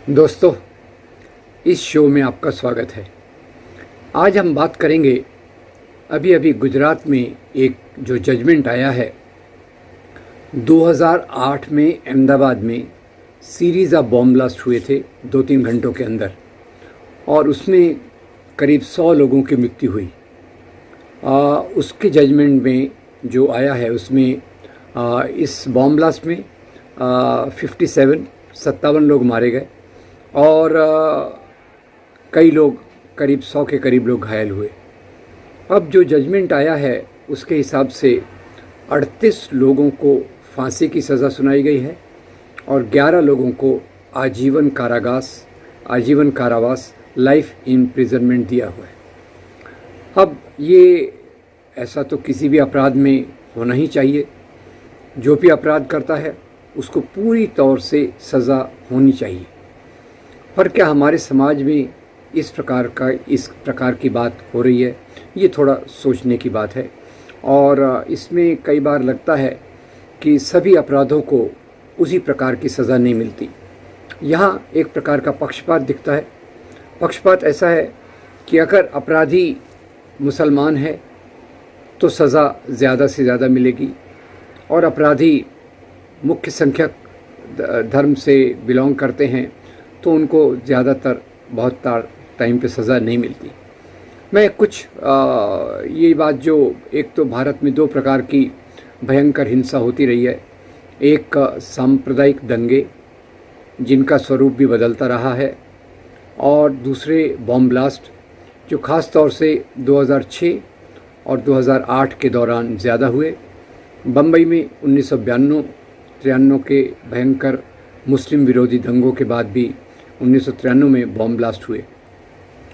दोस्तों, इस शो में आपका स्वागत है। आज हम बात करेंगे अभी अभी गुजरात में एक जो जजमेंट आया है। 2008 में अहमदाबाद में सीरीज़ ऑफ बॉम्ब ब्लास्ट हुए थे 2-3 घंटों के अंदर, और उसमें करीब 100 लोगों की मृत्यु हुई। उसके जजमेंट में जो आया है उसमें इस बॉम्ब ब्लास्ट में 57 लोग मारे गए और कई लोग करीब 100 के करीब लोग घायल हुए। अब जो जजमेंट आया है उसके हिसाब से 38 लोगों को फांसी की सज़ा सुनाई गई है और 11 लोगों को आजीवन कारावास लाइफ इम्प्रिजनमेंट दिया हुआ है। अब ये ऐसा तो किसी भी अपराध में होना ही चाहिए। जो भी अपराध करता है उसको पूरी तौर से सज़ा होनी चाहिए, पर क्या हमारे समाज में इस प्रकार की बात हो रही है? ये थोड़ा सोचने की बात है। और इसमें कई बार लगता है कि सभी अपराधों को उसी प्रकार की सज़ा नहीं मिलती। यहाँ एक प्रकार का पक्षपात दिखता है। पक्षपात ऐसा है कि अगर अपराधी मुसलमान है तो सज़ा ज़्यादा से ज़्यादा मिलेगी, और अपराधी मुख्य संख्यक धर्म से बिलोंग करते हैं तो उनको ज़्यादातर बहुत टाइम पे सज़ा नहीं मिलती। मैं कुछ ये बात जो एक तो भारत में 2 प्रकार की भयंकर हिंसा होती रही है। एक सांप्रदायिक दंगे जिनका स्वरूप भी बदलता रहा है, और दूसरे बॉम्ब ब्लास्ट जो ख़ास तौर से 2006 और 2008 के दौरान ज़्यादा हुए। बम्बई में 1992-93 के भयंकर मुस्लिम विरोधी दंगों के बाद भी 1993 में बॉम्ब ब्लास्ट हुए।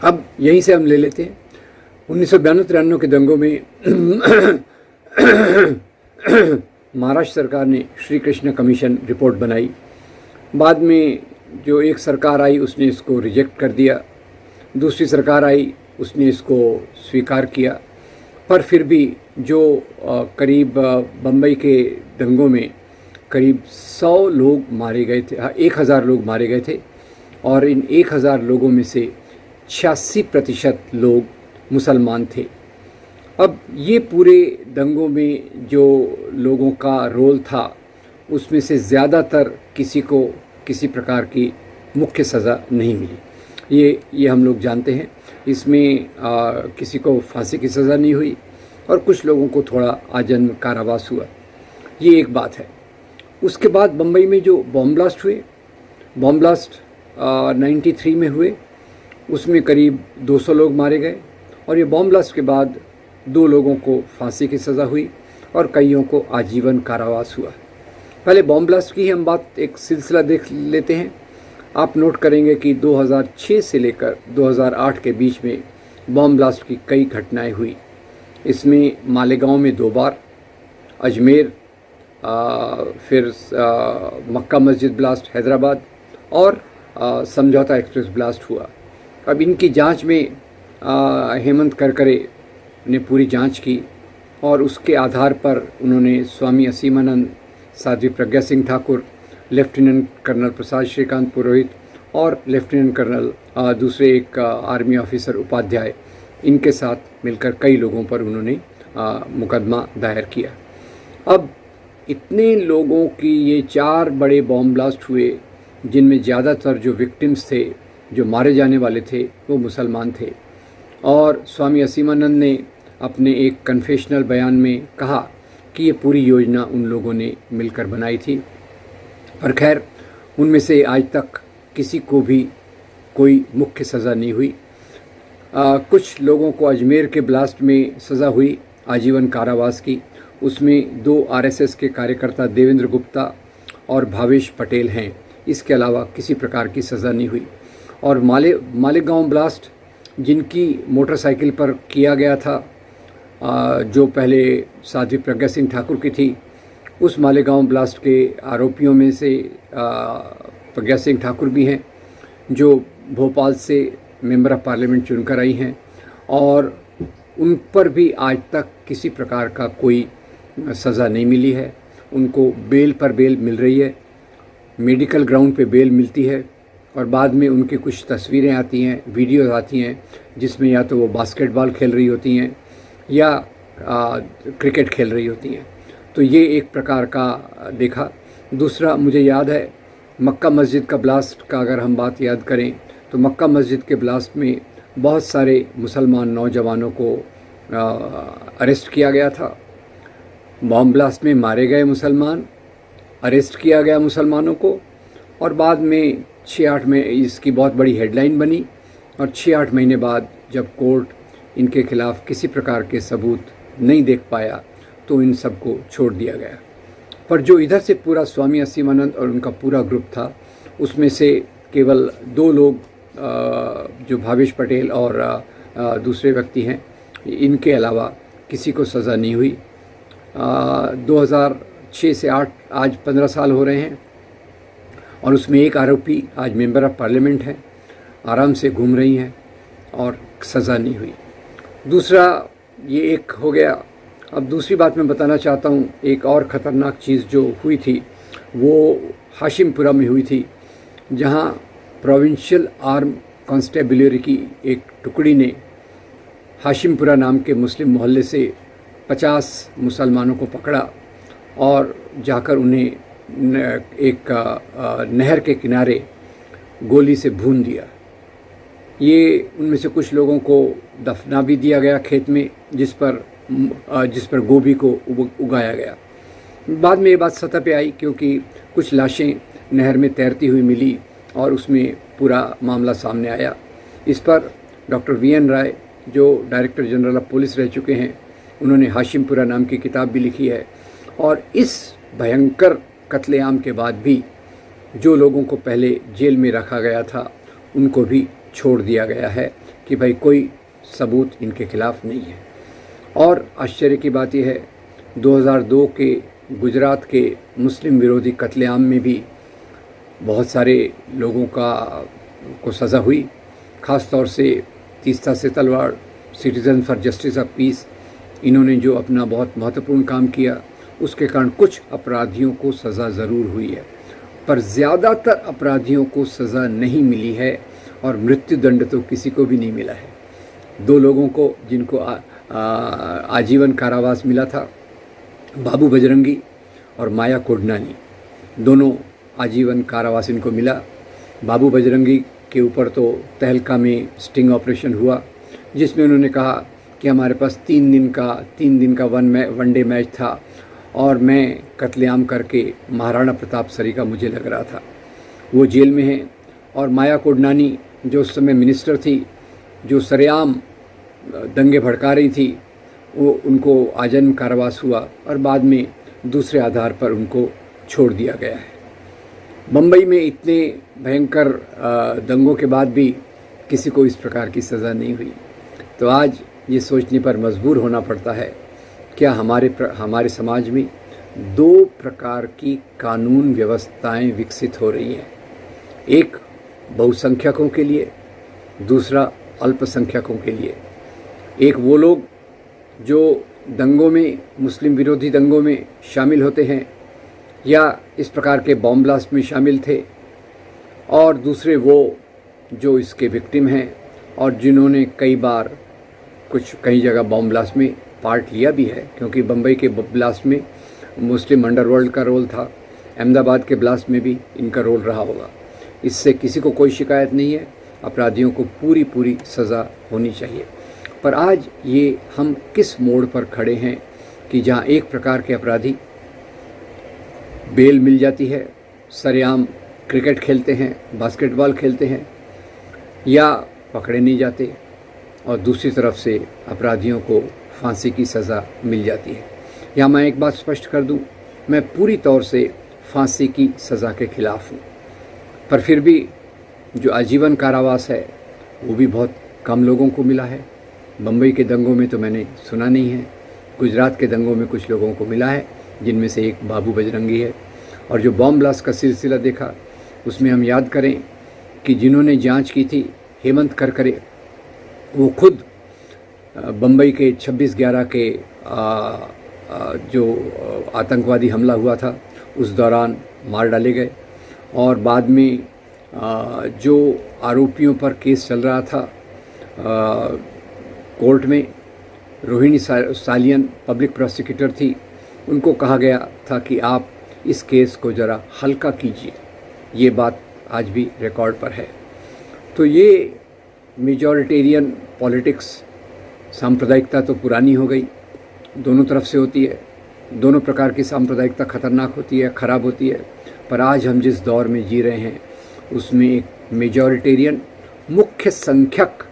अब यहीं से हम ले लेते हैं। 1992-93 के दंगों में महाराष्ट्र सरकार ने श्री कृष्ण कमीशन रिपोर्ट बनाई। बाद में जो एक सरकार आई उसने इसको रिजेक्ट कर दिया, दूसरी सरकार आई उसने इसको स्वीकार किया, पर फिर भी जो करीब बम्बई के दंगों में करीब 100 लोग मारे गए थे, 1000 लोग मारे गए थे, और इन 1000 लोगों में से 86% लोग मुसलमान थे। अब ये पूरे दंगों में जो लोगों का रोल था उसमें से ज़्यादातर किसी को किसी प्रकार की मुख्य सज़ा नहीं मिली। ये हम लोग जानते हैं। इसमें किसी को फांसी की सज़ा नहीं हुई और कुछ लोगों को थोड़ा आजीवन कारावास हुआ। ये एक बात है। उसके बाद बम्बई में जो बॉम्ब ब्लास्ट हुए, बॉम्ब ब्लास्ट 93 में हुए, उसमें करीब 200 लोग मारे गए, और ये बॉम्ब ब्लास्ट के बाद 2 लोगों को फांसी की सज़ा हुई और कईयों को आजीवन कारावास हुआ। पहले बॉम्ब ब्लास्ट की ही हम बात एक सिलसिला देख लेते हैं। आप नोट करेंगे कि 2006 से लेकर 2008 के बीच में बॉम्ब ब्लास्ट की कई घटनाएं हुई। इसमें मालेगांव में 2 बार, अजमेर, फिर मक्का मस्जिद ब्लास्ट हैदराबाद, और समझौता एक्सप्रेस ब्लास्ट हुआ। अब इनकी जांच में हेमंत करकरे ने पूरी जांच की, और उसके आधार पर उन्होंने स्वामी असीमानंद, साध्वी प्रज्ञा सिंह ठाकुर, लेफ्टिनेंट कर्नल प्रसाद श्रीकांत पुरोहित और लेफ्टिनेंट कर्नल दूसरे एक आर्मी ऑफिसर उपाध्याय, इनके साथ मिलकर कई लोगों पर उन्होंने मुकदमा दायर किया। अब इतने लोगों की ये 4 बड़े बॉम्ब ब्लास्ट हुए जिनमें ज़्यादातर जो विक्टिम्स थे, जो मारे जाने वाले थे, वो मुसलमान थे। और स्वामी असीमानंद ने अपने एक कन्फेशनल बयान में कहा कि ये पूरी योजना उन लोगों ने मिलकर बनाई थी। पर खैर, उनमें से आज तक किसी को भी कोई मुख्य सज़ा नहीं हुई। कुछ लोगों को अजमेर के ब्लास्ट में सज़ा हुई आजीवन कारावास की। उसमें 2 आरएसएस के कार्यकर्ता देवेंद्र गुप्ता और भावेश पटेल हैं। इसके अलावा किसी प्रकार की सज़ा नहीं हुई। और मालेगांव ब्लास्ट जिनकी मोटरसाइकिल पर किया गया था, जो पहले साध्वी प्रज्ञा सिंह ठाकुर की थी, उस मालेगांव ब्लास्ट के आरोपियों में से प्रज्ञा सिंह ठाकुर भी हैं, जो भोपाल से मेंबर ऑफ पार्लियामेंट चुनकर आई हैं, और उन पर भी आज तक किसी प्रकार का कोई सज़ा नहीं मिली है। उनको बेल पर बेल मिल रही है, मेडिकल ग्राउंड पे बेल मिलती है, और बाद में उनकी कुछ तस्वीरें आती हैं, वीडियोस आती हैं, जिसमें या तो वो बास्केटबॉल खेल रही होती हैं या क्रिकेट खेल रही होती हैं। तो ये एक प्रकार का देखा। दूसरा मुझे याद है मक्का मस्जिद का ब्लास्ट का, अगर हम बात याद करें तो मक्का मस्जिद के ब्लास्ट में बहुत सारे मुसलमान नौजवानों को अरेस्ट किया गया था। बॉम्ब ब्लास्ट में मारे गए मुसलमान, अरेस्ट किया गया मुसलमानों को, और बाद में 6-8 में इसकी बहुत बड़ी हेडलाइन बनी, और 6-8 महीने बाद जब कोर्ट इनके खिलाफ किसी प्रकार के सबूत नहीं देख पाया तो इन सबको छोड़ दिया गया। पर जो इधर से पूरा स्वामी असीमानंद और उनका पूरा ग्रुप था, उसमें से केवल 2 लोग जो भावेश पटेल और दूसरे व्यक्ति हैं, इनके अलावा किसी को सज़ा नहीं हुई। 2006 से 8 आज 15 साल हो रहे हैं, और उसमें एक आरोपी आज मेंबर ऑफ पार्लियामेंट हैं, आराम से घूम रही हैं और सज़ा नहीं हुई। दूसरा ये एक हो गया। अब दूसरी बात मैं बताना चाहता हूँ, एक और ख़तरनाक चीज़ जो हुई थी वो हाशिमपुरा में हुई थी, जहाँ प्रोविंशियल आर्म कांस्टेबुलरी की एक टुकड़ी ने हाशिमपुरा नाम के मुस्लिम मोहल्ले से 50 मुसलमानों को पकड़ा और जाकर उन्हें एक नहर के किनारे गोली से भून दिया। ये उनमें से कुछ लोगों को दफना भी दिया गया खेत में, जिस पर गोभी को उगाया गया। बाद में ये बात सतह पे आई क्योंकि कुछ लाशें नहर में तैरती हुई मिली और उसमें पूरा मामला सामने आया। इस पर डॉक्टर VN राय, जो डायरेक्टर जनरल ऑफ पुलिस रह चुके हैं, उन्होंने हाशिमपुरा नाम की किताब भी लिखी है। और इस भयंकर कत्लेआम के बाद भी जो लोगों को पहले जेल में रखा गया था उनको भी छोड़ दिया गया है कि भाई कोई सबूत इनके खिलाफ नहीं है। और आश्चर्य की बात यह है 2002 के गुजरात के मुस्लिम विरोधी कत्लेआम में भी बहुत सारे लोगों को सज़ा हुई। ख़ास तौर से Teesta Setalvad, citizen for justice of peace, इन्होंने जो अपना बहुत महत्वपूर्ण काम किया, उसके कारण कुछ अपराधियों को सज़ा ज़रूर हुई है, पर ज़्यादातर अपराधियों को सज़ा नहीं मिली है और मृत्यु दंड तो किसी को भी नहीं मिला है। 2 लोगों को जिनको आजीवन कारावास मिला था, बाबू बजरंगी और माया कोडनानी, दोनों आजीवन कारावास इनको मिला। बाबू बजरंगी के ऊपर तो तहलका में स्टिंग ऑपरेशन हुआ, जिसमें उन्होंने कहा कि हमारे पास 3 दिन का वनडे मैच था और मैं कत्लेआम करके महाराणा प्रताप सरी का मुझे लग रहा था। वो जेल में हैं। और माया कोडनानी जो उस समय मिनिस्टर थी, जो सरेआम दंगे भड़का रही थी, वो उनको आजीवन कारावास हुआ और बाद में दूसरे आधार पर उनको छोड़ दिया गया है। मुंबई में इतने भयंकर दंगों के बाद भी किसी को इस प्रकार की सज़ा नहीं हुई। तो आज ये सोचने पर मजबूर होना पड़ता है, क्या हमारे समाज में 2 प्रकार की कानून व्यवस्थाएं विकसित हो रही हैं, एक बहुसंख्यकों के लिए, दूसरा अल्पसंख्यकों के लिए। एक वो लोग जो दंगों में, मुस्लिम विरोधी दंगों में शामिल होते हैं या इस प्रकार के बॉम्ब ब्लास्ट में शामिल थे, और दूसरे वो जो इसके विक्टिम हैं और जिन्होंने कई जगह बॉम्ब ब्लास्ट में पार्ट लिया भी है, क्योंकि बम्बई के ब्लास्ट में मुस्लिम अंडरवर्ल्ड का रोल था, अहमदाबाद के ब्लास्ट में भी इनका रोल रहा होगा। इससे किसी को कोई शिकायत नहीं है, अपराधियों को पूरी सज़ा होनी चाहिए। पर आज ये हम किस मोड़ पर खड़े हैं कि जहाँ एक प्रकार के अपराधी बेल मिल जाती है, सरेआम क्रिकेट खेलते हैं, बास्केटबॉल खेलते हैं या पकड़े नहीं जाते, और दूसरी तरफ से अपराधियों को फांसी की सज़ा मिल जाती है। यहाँ मैं एक बात स्पष्ट कर दूँ, मैं पूरी तौर से फांसी की सज़ा के खिलाफ़ हूँ, पर फिर भी जो आजीवन कारावास है वो भी बहुत कम लोगों को मिला है। बम्बई के दंगों में तो मैंने सुना नहीं है, गुजरात के दंगों में कुछ लोगों को मिला है, जिनमें से एक बाबू बजरंगी है। और जो बॉम्ब ब्लास्ट का सिलसिला देखा, उसमें हम याद करें कि जिन्होंने जांच की थी, हेमंत करकरे, वो खुद बम्बई के 26/11 के जो आतंकवादी हमला हुआ था उस दौरान मार डाले गए, और बाद में जो आरोपियों पर केस चल रहा था कोर्ट में, रोहिणी सालियन पब्लिक प्रोसिक्यूटर थी, उनको कहा गया था कि आप इस केस को ज़रा हल्का कीजिए। ये बात आज भी रिकॉर्ड पर है। तो ये मेजॉरिटेरियन पॉलिटिक्स, सांप्रदायिकता तो पुरानी हो गई, दोनों तरफ से होती है। दोनों प्रकार की सांप्रदायिकता खतरनाक होती है, ख़राब होती है। पर आज हम जिस दौर में जी रहे हैं उसमें एक मेजॉरिटेरियन मुख्य संख्यक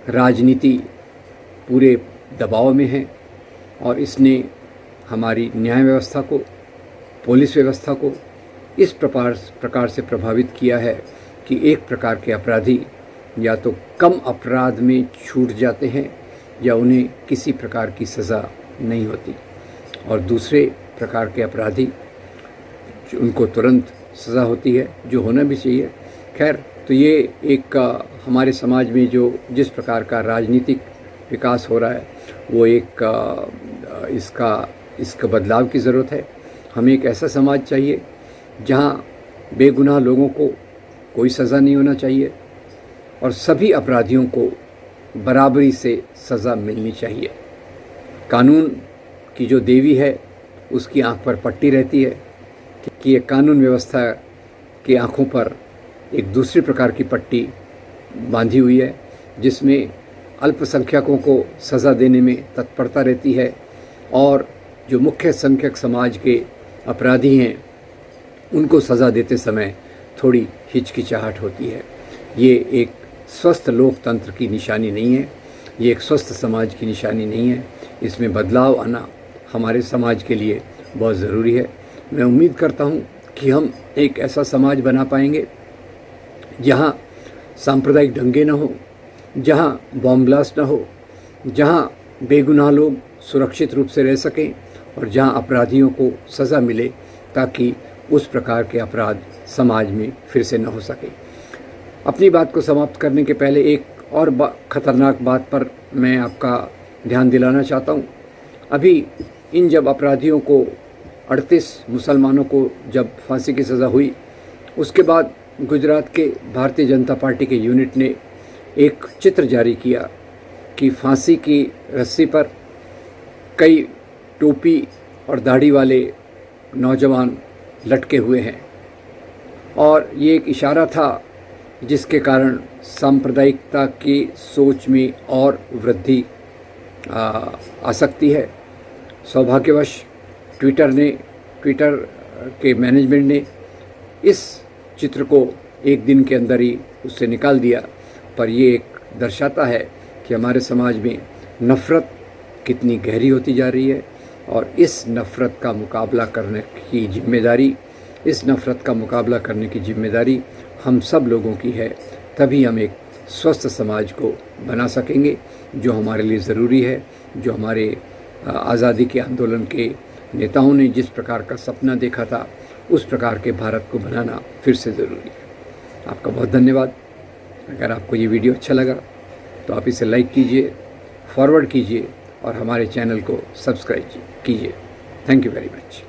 राजनीति पूरे दबाव में है और इसने हमारी न्याय व्यवस्था को, पुलिस व्यवस्था को इस प्रकार से प्रभावित किया है कि एक प्रकार के अपराधी या तो कम अपराध में छूट जाते हैं या उन्हें किसी प्रकार की सज़ा नहीं होती, और दूसरे प्रकार के अपराधी उनको तुरंत सज़ा होती है, जो होना भी चाहिए। खैर, तो ये एक हमारे समाज में जो जिस प्रकार का राजनीतिक विकास हो रहा है वो एक इसका बदलाव की ज़रूरत है। हमें एक ऐसा समाज चाहिए जहाँ बेगुनाह लोगों को कोई सज़ा नहीं होना चाहिए और सभी अपराधियों को बराबरी से सज़ा मिलनी चाहिए। कानून की जो देवी है उसकी आँख पर पट्टी रहती है कि ये कानून व्यवस्था की आँखों पर एक दूसरी प्रकार की पट्टी बांधी हुई है, जिसमें अल्पसंख्यकों को सज़ा देने में तत्परता रहती है और जो मुख्य संख्यक समाज के अपराधी हैं उनको सज़ा देते समय थोड़ी हिचकिचाहट होती है। ये एक स्वस्थ लोकतंत्र की निशानी नहीं है, ये एक स्वस्थ समाज की निशानी नहीं है। इसमें बदलाव आना हमारे समाज के लिए बहुत ज़रूरी है। मैं उम्मीद करता हूँ कि हम एक ऐसा समाज बना पाएंगे जहाँ सांप्रदायिक दंगे न हो, जहाँ बॉम्ब ब्लास्ट न हो, जहाँ बेगुनाह लोग सुरक्षित रूप से रह सकें और जहाँ अपराधियों को सज़ा मिले, ताकि उस प्रकार के अपराध समाज में फिर से न हो सके। अपनी बात को समाप्त करने के पहले एक और ख़तरनाक बात पर मैं आपका ध्यान दिलाना चाहता हूँ। अभी इन जब अपराधियों को 38 मुसलमानों को जब फांसी की सज़ा हुई, उसके बाद गुजरात के भारतीय जनता पार्टी के यूनिट ने एक चित्र जारी किया कि फांसी की रस्सी पर कई टोपी और दाढ़ी वाले नौजवान लटके हुए हैं, और ये एक इशारा था जिसके कारण सांप्रदायिकता की सोच में और वृद्धि आ सकती है। सौभाग्यवश ट्विटर के मैनेजमेंट ने इस चित्र को एक दिन के अंदर ही उससे निकाल दिया, पर ये एक दर्शाता है कि हमारे समाज में नफ़रत कितनी गहरी होती जा रही है और इस नफ़रत का मुकाबला करने की जिम्मेदारी हम सब लोगों की है। तभी हम एक स्वस्थ समाज को बना सकेंगे, जो हमारे लिए ज़रूरी है, जो हमारे आज़ादी के आंदोलन के नेताओं ने जिस प्रकार का सपना देखा था, उस प्रकार के भारत को बनाना फिर से ज़रूरी है। आपका बहुत धन्यवाद। अगर आपको ये वीडियो अच्छा लगा तो आप इसे लाइक कीजिए, फॉरवर्ड कीजिए और हमारे चैनल को सब्सक्राइब कीजिए। Thank you very much.